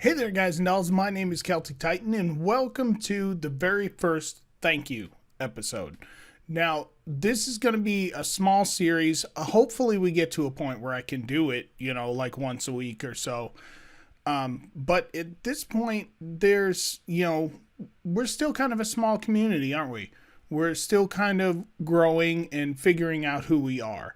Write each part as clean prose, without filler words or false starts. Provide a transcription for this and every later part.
Hey there, guys and dolls. My name is Celtic Titan, and welcome to the very first thank you episode. Now, this is going to be a small series. Hopefully, we get to a point where I can do it, like once a week or so. But at this point, we're still kind of a small community, aren't we? We're still kind of growing and figuring out who we are.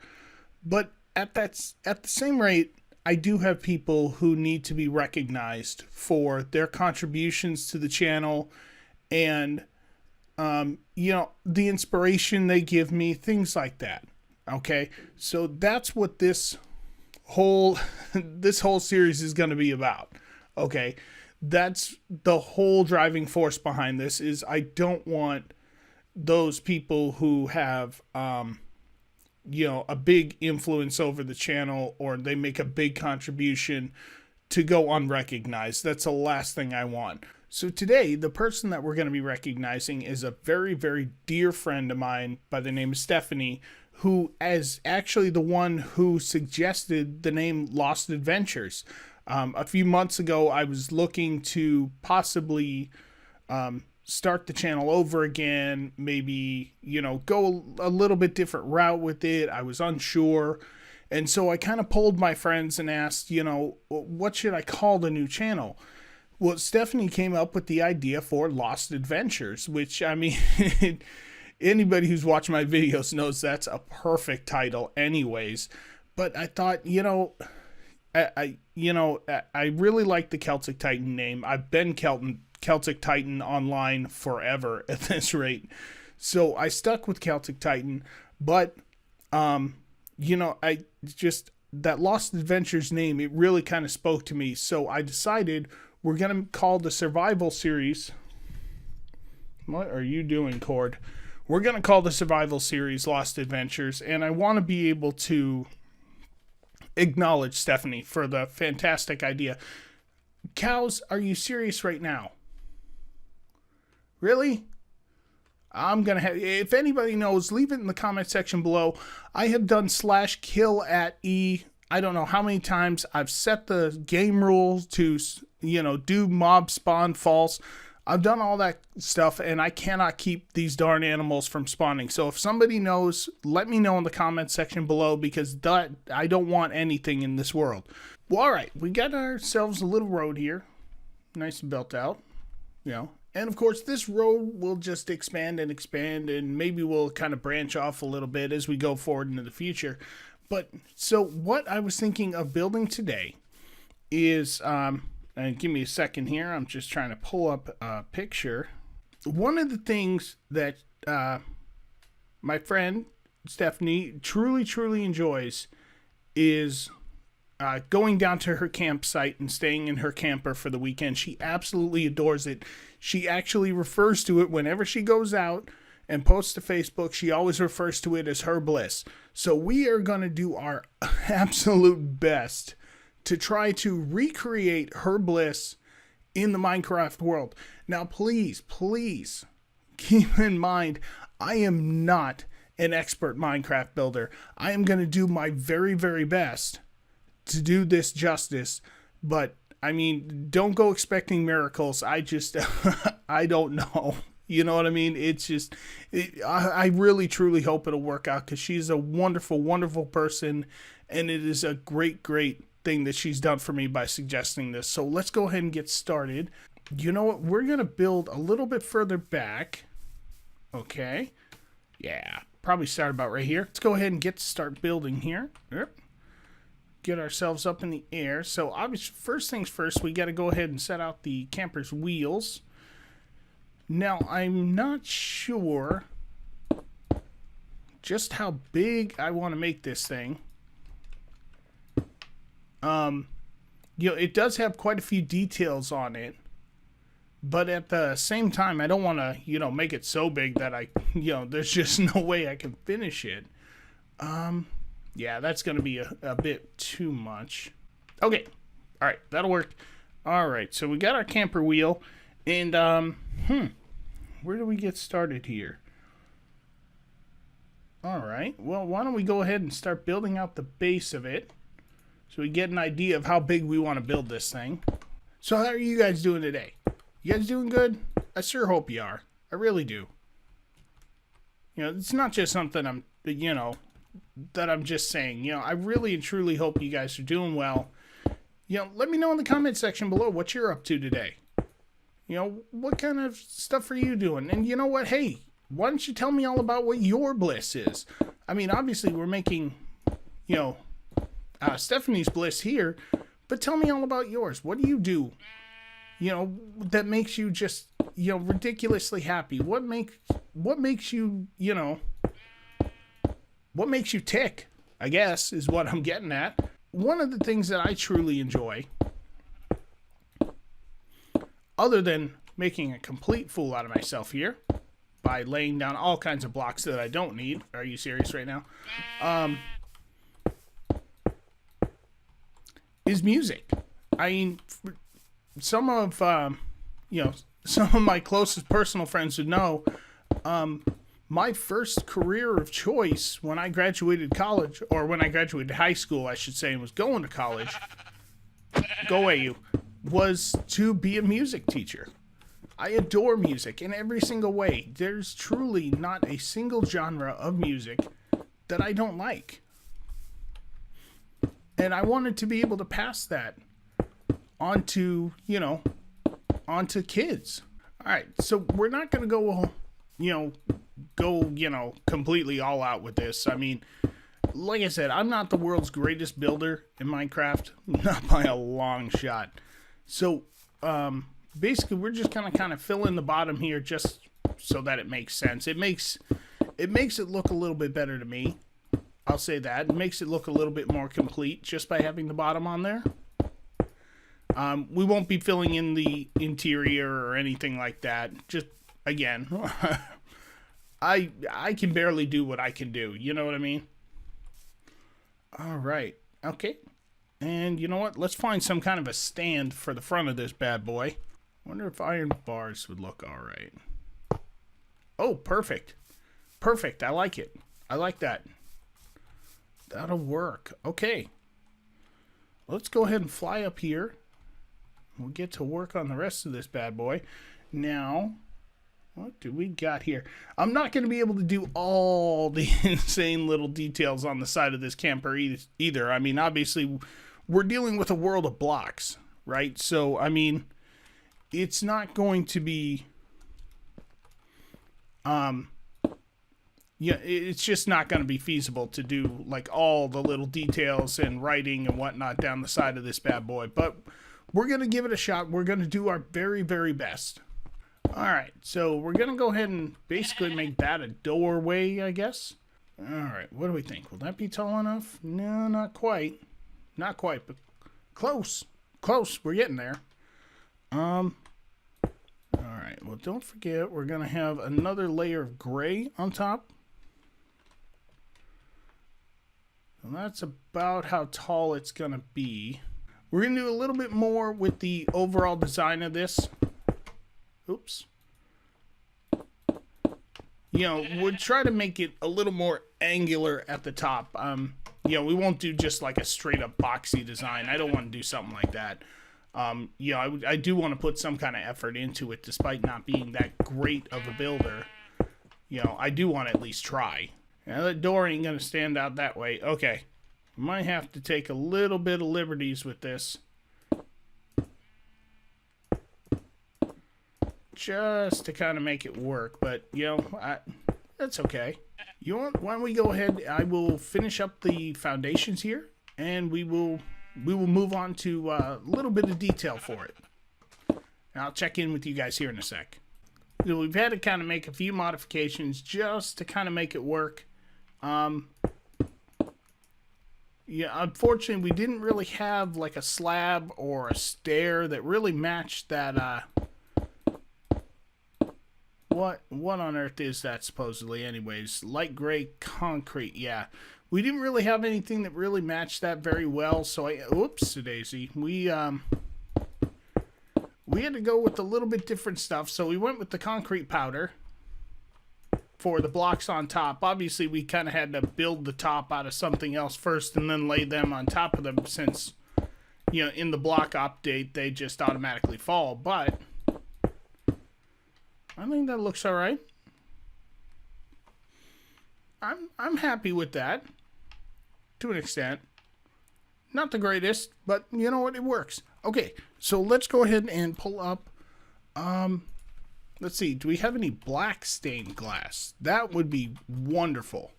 But at the same rate, I do have people who need to be recognized for their contributions to the channel and, the inspiration they give me, things like that. Okay. So that's what this whole series is going to be about. Okay. That's the whole driving force behind this. Is I don't want those people who have, a big influence over the channel, or they make a big contribution, to go unrecognized. That's the last thing I want. So today, the person that we're going to be recognizing is a very, very dear friend of mine by the name of Stephanie, who is actually the one who suggested the name Lost Adventures. A few months ago, I was looking to possibly start the channel over again, maybe, go a little bit different route with it. I was unsure. And so I kind of polled my friends and asked, what should I call the new channel? Well, Stephanie came up with the idea for Lost Adventures, which, I mean, anybody who's watched my videos knows that's a perfect title anyways. But I thought, I really like the Celtic Titan name. I've been Celtic Titan online forever at this rate. So I stuck with Celtic Titan, but, that Lost Adventures name, it really kind of spoke to me. So I decided we're going to call the survival series. What are you doing, Cord? We're going to call the survival series Lost Adventures, and I want to be able to acknowledge Stephanie for the fantastic idea. Cows, are you serious right now? Really? I'm going to have, if anybody knows, leave it in the comment section below. I have done /kill@E. I don't know how many times. I've set the game rules to, do mob spawn false. I've done all that stuff, and I cannot keep these darn animals from spawning. So if somebody knows, let me know in the comment section below, because I don't want anything in this world. Well, all right, we got ourselves a little road here. Nice and built out, And of course, this road will just expand, and maybe we'll kind of branch off a little bit as we go forward into the future. But so what I was thinking of building today is, and give me a second here, I'm just trying to pull up a picture. One of the things that my friend Stephanie truly enjoys is going down to her campsite and staying in her camper for the weekend. She absolutely adores it. She actually refers to it whenever she goes out and posts to Facebook. She always refers to it as her bliss. So we are going to do our absolute best to try to recreate her bliss in the Minecraft world. Now, please keep in mind, I am not an expert Minecraft builder. I am going to do my very, very best to do this justice, but I mean, don't go expecting miracles. I don't know. You know what I mean? It's just, I really truly hope it'll work out, because she's a wonderful, wonderful person, and it is a great thing that she's done for me by suggesting this. So let's go ahead and get started. You know what? We're going to build a little bit further back. Okay. Yeah, probably start about right here. Let's go ahead and start building here. Yep. Get ourselves up in the air. So obviously, first things first, we got to go ahead and set out the camper's wheels. Now, I'm not sure just how big I want to make this thing. It does have quite a few details on it, but at the same time, I don't want to, make it so big that there's just no way I can finish it. Yeah, that's going to be a bit too much. Okay. All right. That'll work. All right. So we got our camper wheel. And, where do we get started here? All right. Well, why don't we go ahead and start building out the base of it, so we get an idea of how big we want to build this thing. So how are you guys doing today? You guys doing good? I sure hope you are. I really do. You know, it's not just something I'm, you know, that I'm just saying. You know, I really and truly hope you guys are doing well. You know, let me know in the comment section below what you're up to today. You know, what kind of stuff are you doing? And you know what? Hey, why don't you tell me all about what your bliss is? I mean, obviously we're making, you know, Stephanie's bliss here, but tell me all about yours. What do you do, you know, that makes you just, you know, ridiculously happy? What makes you, you know, what makes you tick, I guess, is what I'm getting at. One of the things that I truly enjoy, other than making a complete fool out of myself here by laying down all kinds of blocks that I don't need. Are you serious right now? Is music. I mean, some of, you know, some of my closest personal friends would know, my first career of choice when I graduated college, or when I graduated high school, I should say, and was going to college, go away you, was to be a music teacher. I adore music in every single way. There's truly not a single genre of music that I don't like. And I wanted to be able to pass that onto, you know, onto kids. All right, so we're not going to go, you know, completely all out with this. I mean, like I said, I'm not the world's greatest builder in Minecraft, not by a long shot. So, basically, we're just going to kind of fill in the bottom here just so that it makes sense. It makes it look a little bit better to me. I'll say that. It makes it look a little bit more complete just by having the bottom on there. We won't be filling in the interior or anything like that. Just, again, I can barely do what I can do. You know what I mean? All right. Okay. And you know what? Let's find some kind of a stand for the front of this bad boy. Wonder if iron bars would look all right. Oh, perfect. Perfect. I like it. I like that. That'll work. Okay. Let's go ahead and fly up here. We'll get to work on the rest of this bad boy. Now, what do we got here? I'm not going to be able to do all the insane little details on the side of this camper either. I mean, obviously, we're dealing with a world of blocks, right? So, I mean, it's not going to be... yeah, it's just not going to be feasible to do like all the little details and writing and whatnot down the side of this bad boy. But we're going to give it a shot. We're going to do our very, very best. All right, so we're going to go ahead and basically make that a doorway, I guess. All right, what do we think? Will that be tall enough? No, not quite. Not quite, but close. Close. We're getting there. All right, well, don't forget, we're going to have another layer of gray on top. And that's about how tall it's going to be. We're going to do a little bit more with the overall design of this. Oops. You know, we'll try to make it a little more angular at the top. You know, we won't do just like a straight up boxy design. I don't want to do something like that. You know, I do want to put some kind of effort into it despite not being that great of a builder. You know, I do want to at least try. Now, that door ain't going to stand out that way. Okay. Might have to take a little bit of liberties with this. Just to kind of make it work. But, you know, that's okay. You want, why don't we go ahead? I will finish up the foundations here. And we will move on to a little bit of detail for it. And I'll check in with you guys here in a sec. So we've had to kind of make a few modifications just to kind of make it work. Yeah, unfortunately, we didn't really have like a slab or a stair that really matched that. What on earth is that supposedly? Anyways, light gray concrete. Yeah, we didn't really have anything that really matched that very well. So oops, daisy. We had to go with a little bit different stuff. So we went with the concrete powder for the blocks on top. Obviously, we kind of had to build the top out of something else first and then lay them on top of them since, you know, in the block update, they just automatically fall. But I think that looks all right. I'm happy with that to an extent. Not the greatest, but you know what? It works. Okay, so let's go ahead and pull up. Let's see. Do we have any black stained glass? That would be wonderful.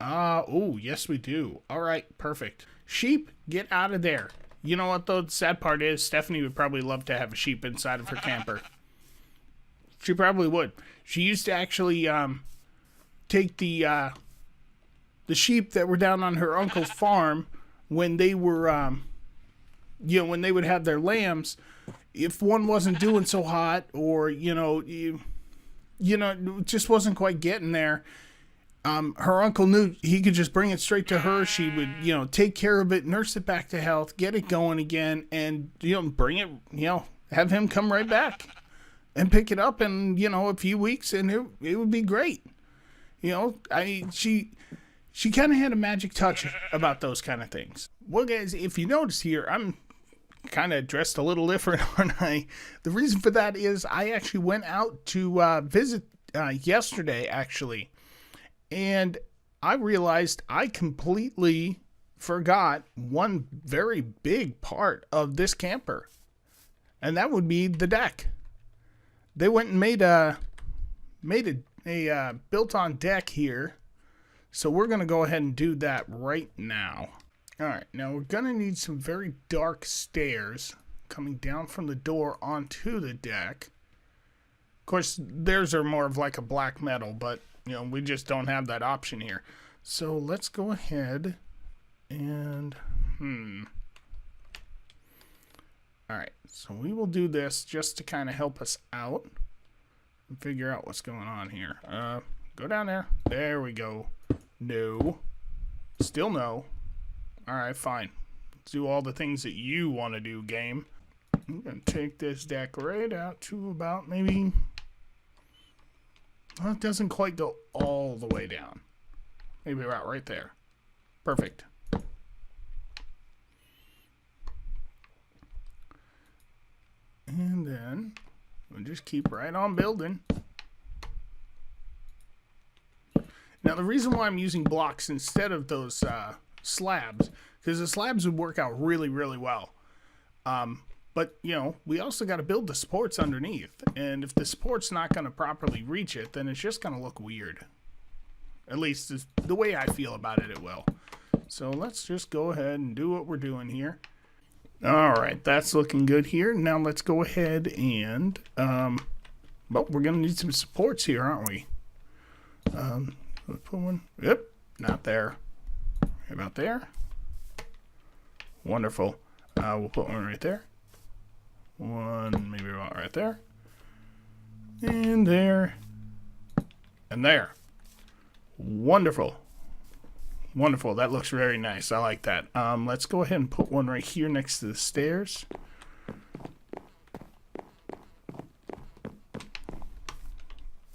Oh, yes we do. All right, perfect. Sheep, get out of there. You know what, though? The sad part is Stephanie would probably love to have a sheep inside of her camper. She probably would. She used to actually take the sheep that were down on her uncle's farm when they were, you know, when they would have their lambs. If one wasn't doing so hot, or it just wasn't quite getting there, her uncle knew he could just bring it straight to her. She would, take care of it, nurse it back to health, get it going again, and bring it, have him come right back and pick it up in a few weeks, and it would be great. She kind of had a magic touch about those kind of things. Well, guys, if you notice here, I'm kind of dressed a little different, aren't I? The reason for that is I actually went out to visit yesterday, actually, and I realized I completely forgot one very big part of this camper, and that would be the deck. They went and made a built-on deck here, so we're going to go ahead and do that right now. All right, now we're going to need some very dark stairs coming down from the door onto the deck. Of course, theirs are more of like a black metal, but, we just don't have that option here. So let's go ahead and, All right, so we will do this just to kind of help us out and figure out what's going on here. Go down there. There we go. No. Still no. All right, fine. Let's do all the things that you want to do, game. I'm going to take this deck right out to about maybe... Well, it doesn't quite go all the way down. Maybe about right there. Perfect. And then we'll just keep right on building. Now, the reason why I'm using blocks instead of those slabs, because the slabs would work out really, really well. But, we also got to build the supports underneath. And if the support's not going to properly reach it, then it's just going to look weird. At least the way I feel about it, it will. So let's just go ahead and do what we're doing here. All right, that's looking good here. Now let's go ahead and, well, we're going to need some supports here, aren't we? Let's put one. Yep, not there. About there. Wonderful. We'll put one right there. One maybe about right there. And there. And there. Wonderful. Wonderful. That looks very nice. I like that. Let's go ahead and put one right here next to the stairs.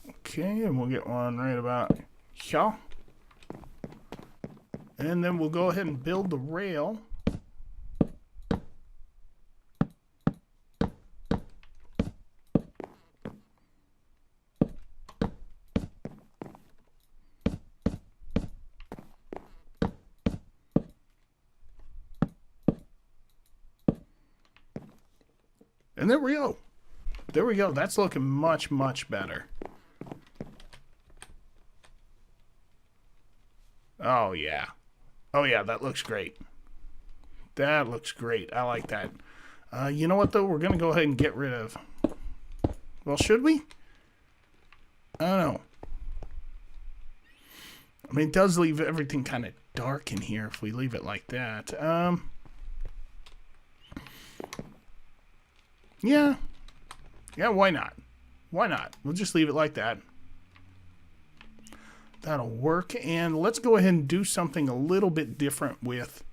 Okay, and we'll get one right about here. And then we'll go ahead and build the rail. And there we go. There we go. That's looking much, much better. Oh, yeah. Oh, yeah, that looks great. That looks great. I like that. You know what, though? We're going to go ahead and get rid of... Well, should we? I don't know. I mean, it does leave everything kind of dark in here if we leave it like that. Yeah. Yeah, why not? Why not? We'll just leave it like that. That'll work. And let's go ahead and do something a little bit different with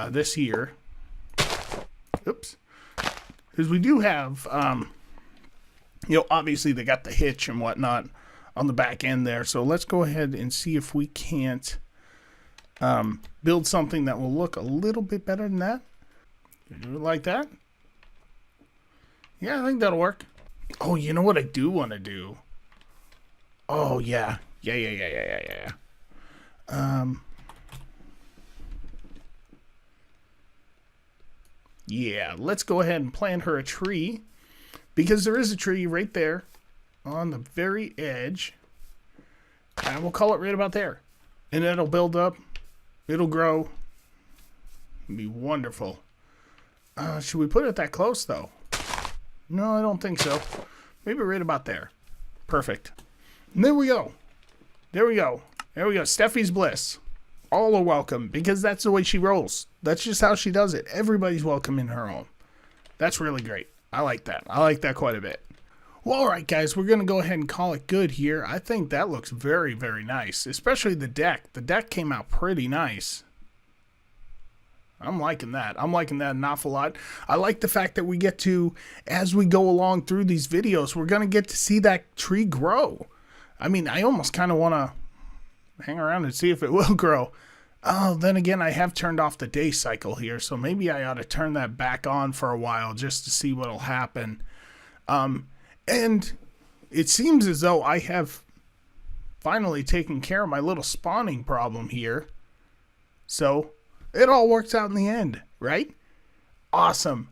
this here. Oops. Because we do have, obviously they got the hitch and whatnot on the back end there. So let's go ahead and see if we can't build something that will look a little bit better than that. Do it like that. Yeah, I think that'll work. Oh, you know what I do want to do? Oh, yeah. Yeah. Yeah, let's go ahead and plant her a tree. Because there is a tree right there on the very edge. And we'll call it right about there. And it'll build up. It'll grow. It'll be wonderful. Should we put it that close, though? No, I don't think so. Maybe right about there. Perfect. And there we go. There we go. STEPHIE'S Bliss. All are welcome because that's the way she rolls. That's just how she does it. Everybody's welcome in her home. That's really great. I like that. I like that quite a bit. Well, all right, guys, we're going to go ahead and call it good here. I think that looks very, very nice, especially the deck. The deck came out pretty nice. I'm liking that. I'm liking that an awful lot. I like the fact that we get to, as we go along through these videos, we're going to get to see that tree grow. I mean, I almost kind of want to hang around and see if it will grow. Oh, then again, I have turned off the day cycle here, so maybe I ought to turn that back on for a while just to see what'll happen. And it seems as though I have finally taken care of my little spawning problem here. So it all works out in the end, right? Awesome.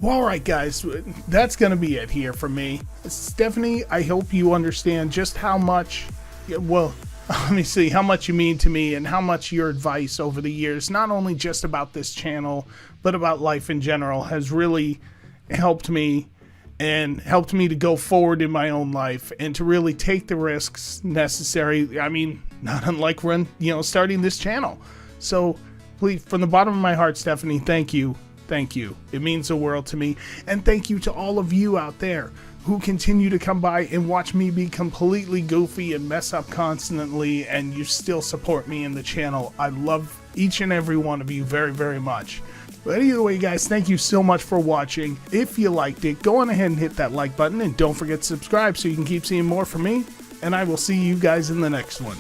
Well, all right, guys, that's going to be it here for me. Stephanie, I hope you understand just how much, well, let me see, how much you mean to me and how much your advice over the years, not only just about this channel, but about life in general, has really helped me and helped me to go forward in my own life and to really take the risks necessary. I mean, not unlike starting this channel. So please, from the bottom of my heart, Stephanie, thank you. Thank you. It means the world to me. And thank you to all of you out there who continue to come by and watch me be completely goofy and mess up constantly, and you still support me in the channel. I love each and every one of you very, very much. But either way, guys, thank you so much for watching. If you liked it, go on ahead and hit that like button, and don't forget to subscribe so you can keep seeing more from me, and I will see you guys in the next one.